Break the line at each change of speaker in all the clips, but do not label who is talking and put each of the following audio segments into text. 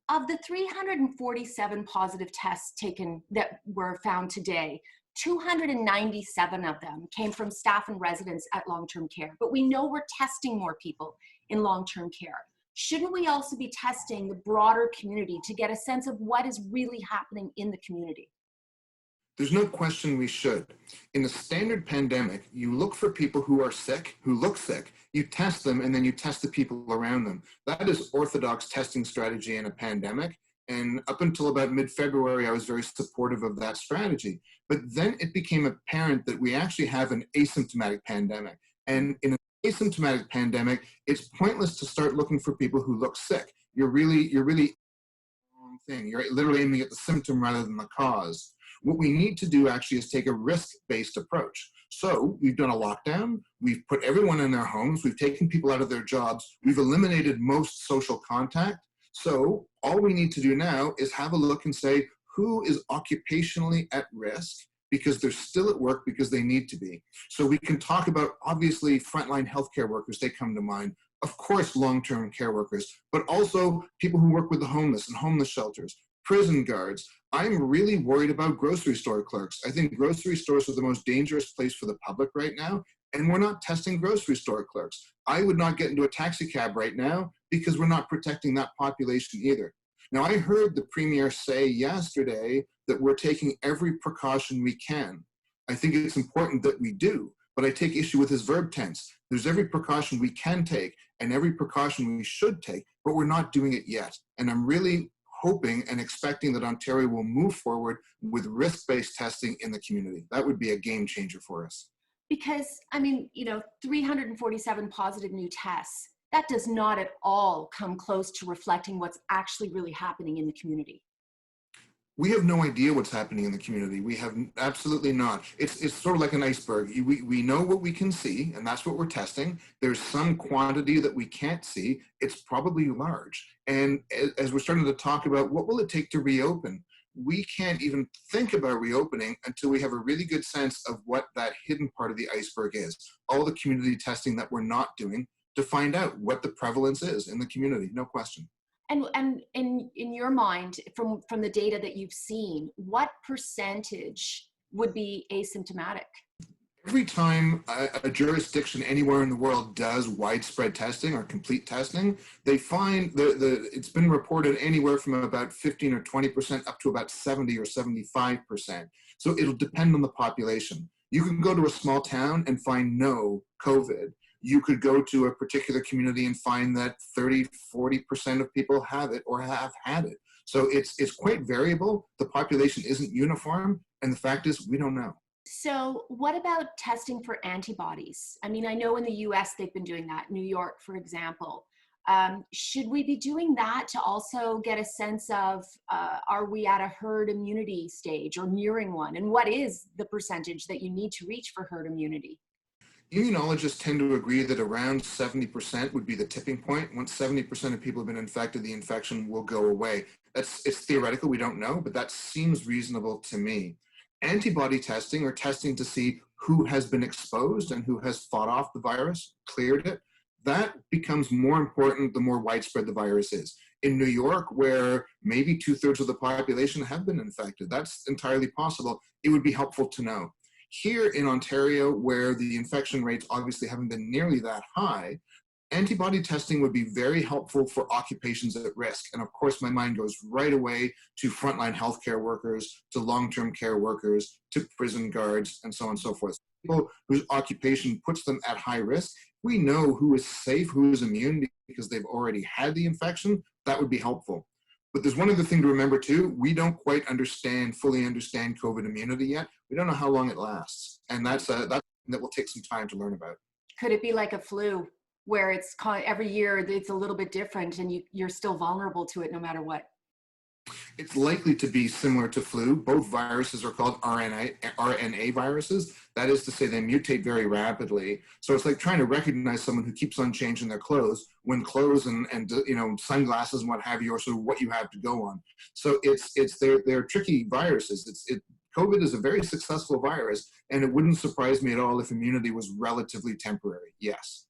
Of the 347 positive tests taken that were found today, 297 of them came from staff and residents at long-term care. But we know we're testing more people in long-term care. Shouldn't we also be testing the broader community to get a sense of what is really happening in the community?
There's no question we should. In a standard pandemic, you look for people who are sick, who look sick, you test them, and then you test the people around them. That is orthodox testing strategy in a pandemic. And up until about mid-February, I was very supportive of that strategy. But then it became apparent that we actually have an asymptomatic pandemic. And in an asymptomatic pandemic, it's pointless to start looking for people who look sick. You're really wrong thing. You're literally aiming at the symptom rather than the cause. What we need to do actually is take a risk-based approach. So we've done a lockdown, we've put everyone in their homes, we've taken people out of their jobs, we've eliminated most social contact. So all we need to do now is have a look and say, who is occupationally at risk because they're still at work because they need to be. So we can talk about, obviously, frontline healthcare workers, they come to mind. Of course, long-term care workers, but also people who work with the homeless and homeless shelters, prison guards. I'm really worried about grocery store clerks. I think grocery stores are the most dangerous place for the public right now, and we're not testing grocery store clerks. I would not get into a taxi cab right now because we're not protecting that population either. Now, I heard the Premier say yesterday that we're taking every precaution we can. I think it's important that we do, but I take issue with his verb tense. There's every precaution we can take and every precaution we should take, but we're not doing it yet. And I'm really hoping and expecting that Ontario will move forward with risk-based testing in the community. That would be a game changer for us.
Because, I mean, 347 positive new tests, that does not at all come close to reflecting what's actually really happening in the community.
We have no idea what's happening in the community. We have absolutely not. It's sort of like an iceberg. We know what we can see, and that's what we're testing. There's some quantity that we can't see. It's probably large. And as we're starting to talk about what will it take to reopen, we can't even think about reopening until we have a really good sense of what that hidden part of the iceberg is. All the community testing that we're not doing to find out what the prevalence is in the community, no question.
And in your mind, from the data that you've seen, what percentage would be asymptomatic?
Every time a jurisdiction anywhere in the world does widespread testing or complete testing, they find it's been reported anywhere from about 15 or 20% up to about 70 or 75%. So it'll depend on the population. You can go to a small town and find no COVID. You could go to a particular community and find that 30, 40% of people have it or have had it. So it's quite variable. The population isn't uniform. And the fact is, we don't know.
So what about testing for antibodies? I mean, I know in the US they've been doing that, New York, for example. Should we be doing that to also get a sense of, are we at a herd immunity stage or nearing one? And what is the percentage that you need to reach for herd immunity?
Immunologists tend to agree that around 70% would be the tipping point. Once 70% of people have been infected, the infection will go away. It's theoretical, we don't know, but that seems reasonable to me. Antibody testing, or testing to see who has been exposed and who has fought off the virus, cleared it, that becomes more important the more widespread the virus is. In New York, where maybe 2/3 of the population have been infected, that's entirely possible. It would be helpful to know. Here in Ontario, where the infection rates obviously haven't been nearly that high, antibody testing would be very helpful for occupations at risk. And of course, my mind goes right away to frontline healthcare workers, to long-term care workers, to prison guards, and so on and so forth. People whose occupation puts them at high risk, we know who is safe, who is immune because they've already had the infection. That would be helpful. But there's one other thing to remember too. We don't quite fully understand COVID immunity yet. We don't know how long it lasts. And that's that will take some time to learn about.
Could it be like a flu, where it's every year it's a little bit different and you're still vulnerable to it no matter what?
It's likely to be similar to flu. Both viruses are called RNA viruses. That is to say, they mutate very rapidly. So it's like trying to recognize someone who keeps on changing their clothes when clothes and sunglasses and what have you are sort of what you have to go on. So they're tricky viruses. COVID is a very successful virus, and it wouldn't surprise me at all if immunity was relatively temporary. Yes.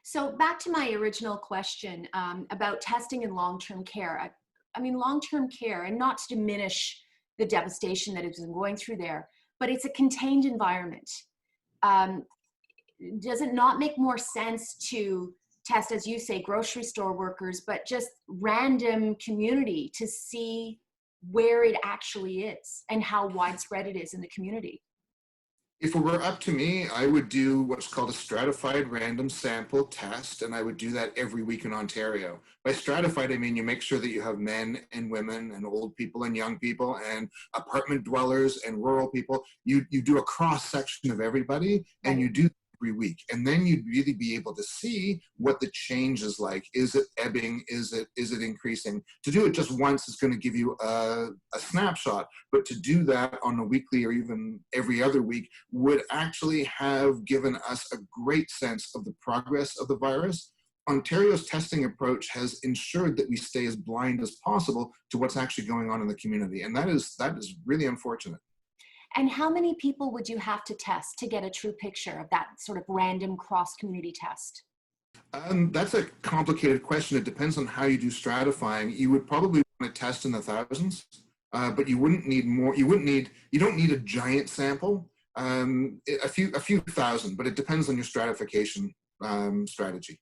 So back to my original question about testing in long-term care. I mean, long-term care, and not to diminish the devastation that has been going through there, but it's a contained environment. Does it not make more sense to test, as you say, grocery store workers, but just random community to see where it actually is and how widespread it is in the community?
If it were up to me, I would do what's called a stratified random sample test, and I would do that every week in Ontario. By stratified, I mean you make sure that you have men and women and old people and young people and apartment dwellers and rural people. You do a cross section of everybody, and you do every week, and then you'd really be able to see what the change is like. Is it ebbing? Is it increasing? To do it just once is going to give you a snapshot, but to do that on a weekly or even every other week would actually have given us a great sense of the progress of the virus. Ontario's testing approach has ensured that we stay as blind as possible to what's actually going on in the community, and that is really unfortunate.
And how many people would you have to test to get a true picture of that sort of random cross-community test?
That's a complicated question. It depends on how you do stratifying. You would probably want to test in the thousands, but you wouldn't need more. You don't need a giant sample. A few thousand, but it depends on your stratification strategy.